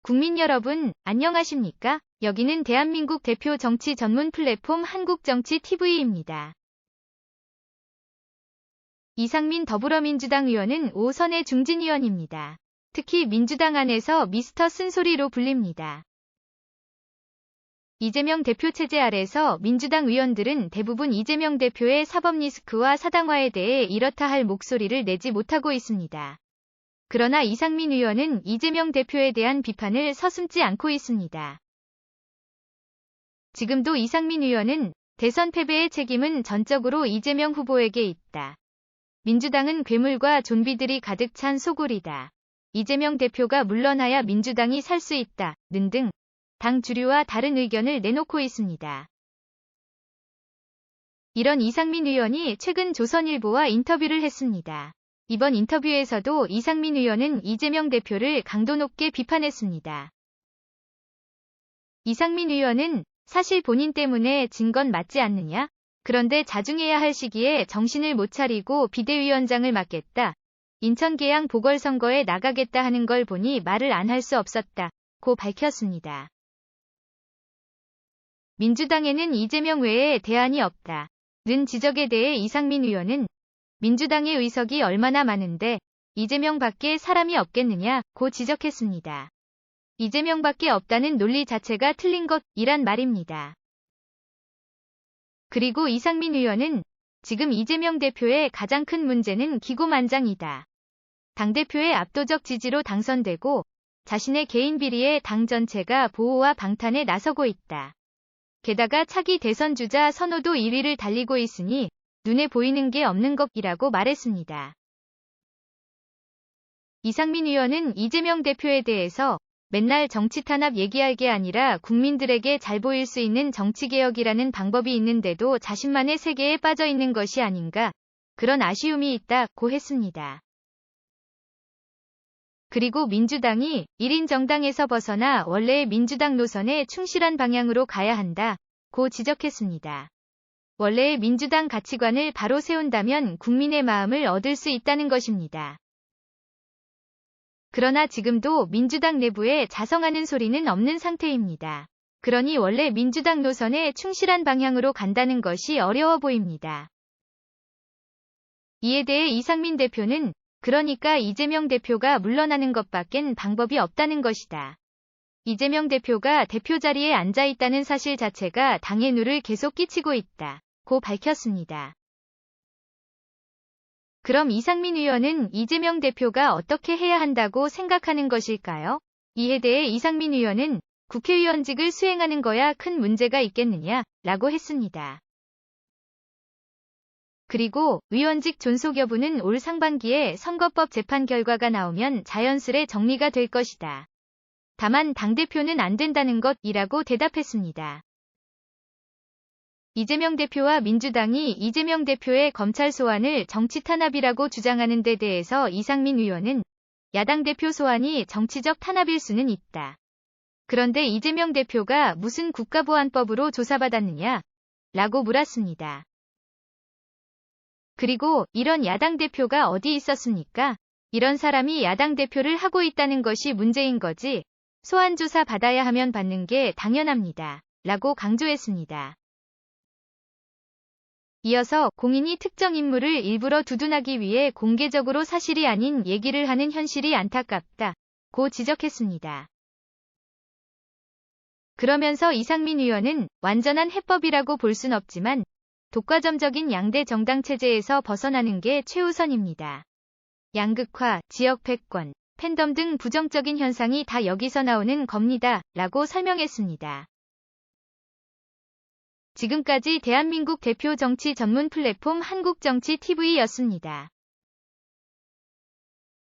국민 여러분, 안녕하십니까? 여기는 대한민국 대표 정치 전문 플랫폼 한국정치TV입니다. 이상민 더불어민주당 의원은 5선의 중진 의원입니다. 특히 민주당 안에서 미스터 쓴소리로 불립니다. 이재명 대표 체제 아래서 민주당 의원들은 대부분 이재명 대표의 사법 리스크와 사당화에 대해 이렇다 할 목소리를 내지 못하고 있습니다. 그러나 이상민 의원은 이재명 대표에 대한 비판을 서슴지 않고 있습니다. 지금도 이상민 의원은 대선 패배의 책임은 전적으로 이재명 후보에게 있다. 민주당은 괴물과 좀비들이 가득 찬 소굴이다. 이재명 대표가 물러나야 민주당이 살 수 있다. 등 당 주류와 다른 의견을 내놓고 있습니다. 이런 이상민 의원이 최근 조선일보와 인터뷰를 했습니다. 이번 인터뷰에서도 이상민 의원은 이재명 대표를 강도 높게 비판했습니다. 이상민 의원은 사실 본인 때문에 진 건 맞지 않느냐? 그런데 자중해야 할 시기에 정신을 못 차리고 비대위원장을 맡겠다. 인천계양 보궐선거에 나가겠다 하는 걸 보니 말을 안 할 수 없었다고 밝혔습니다. 민주당에는 이재명 외에 대안이 없다. 는 지적에 대해 이상민 의원은 민주당의 의석이 얼마나 많은데 이재명밖에 사람이 없겠느냐고 지적했습니다. 이재명밖에 없다는 논리 자체가 틀린 것이란 말입니다. 그리고 이상민 의원은 지금 이재명 대표의 가장 큰 문제는 기고만장이다. 당대표의 압도적 지지로 당선되고 자신의 개인 비리에 당 전체가 보호와 방탄에 나서고 있다. 게다가 차기 대선 주자 선호도 1위를 달리고 있으니 눈에 보이는 게 없는 것이라고 말했습니다. 이상민 의원은 이재명 대표에 대해서 맨날 정치 탄압 얘기할 게 아니라 국민들에게 잘 보일 수 있는 정치개혁이라는 방법이 있는데도 자신만의 세계에 빠져 있는 것이 아닌가, 그런 아쉬움이 있다고 했습니다. 그리고 민주당이 1인 정당에서 벗어나 원래의 민주당 노선에 충실한 방향으로 가야 한다고 지적했습니다. 원래의 민주당 가치관을 바로 세운다면 국민의 마음을 얻을 수 있다는 것입니다. 그러나 지금도 민주당 내부에 자성하는 소리는 없는 상태입니다. 그러니 원래 민주당 노선에 충실한 방향으로 간다는 것이 어려워 보입니다. 이에 대해 이상민 대표는 그러니까 이재명 대표가 물러나는 것밖엔 방법이 없다는 것이다. 이재명 대표가 대표 자리에 앉아 있다는 사실 자체가 당에 누를 계속 끼치고 있다고 밝혔습니다. 그럼 이상민 의원은 이재명 대표가 어떻게 해야 한다고 생각하는 것일까요? 이에 대해 이상민 의원은 국회의원직을 수행하는 거야 큰 문제가 있겠느냐? 라고 했습니다. 그리고 의원직 존속 여부는 올 상반기에 선거법 재판 결과가 나오면 자연스레 정리가 될 것이다. 다만 당대표는 안 된다는 것이라고 대답했습니다. 이재명 대표와 민주당이 이재명 대표의 검찰 소환을 정치 탄압이라고 주장하는 데 대해서 이상민 의원은 야당 대표 소환이 정치적 탄압일 수는 있다. 그런데 이재명 대표가 무슨 국가보안법으로 조사받았느냐? 라고 물었습니다. 그리고 이런 야당 대표가 어디 있었습니까? 이런 사람이 야당 대표를 하고 있다는 것이 문제인 거지. 소환 조사 받아야 하면 받는 게 당연합니다. 라고 강조했습니다. 이어서 공인이 특정 인물을 일부러 두둔하기 위해 공개적으로 사실이 아닌 얘기를 하는 현실이 안타깝다고 지적했습니다. 그러면서 이상민 의원은 완전한 해법이라고 볼 순 없지만 독과점적인 양대 정당 체제에서 벗어나는 게 최우선입니다. 양극화, 지역 패권, 팬덤 등 부정적인 현상이 다 여기서 나오는 겁니다. 라고 설명했습니다. 지금까지 대한민국 대표 정치 전문 플랫폼 한국정치TV였습니다.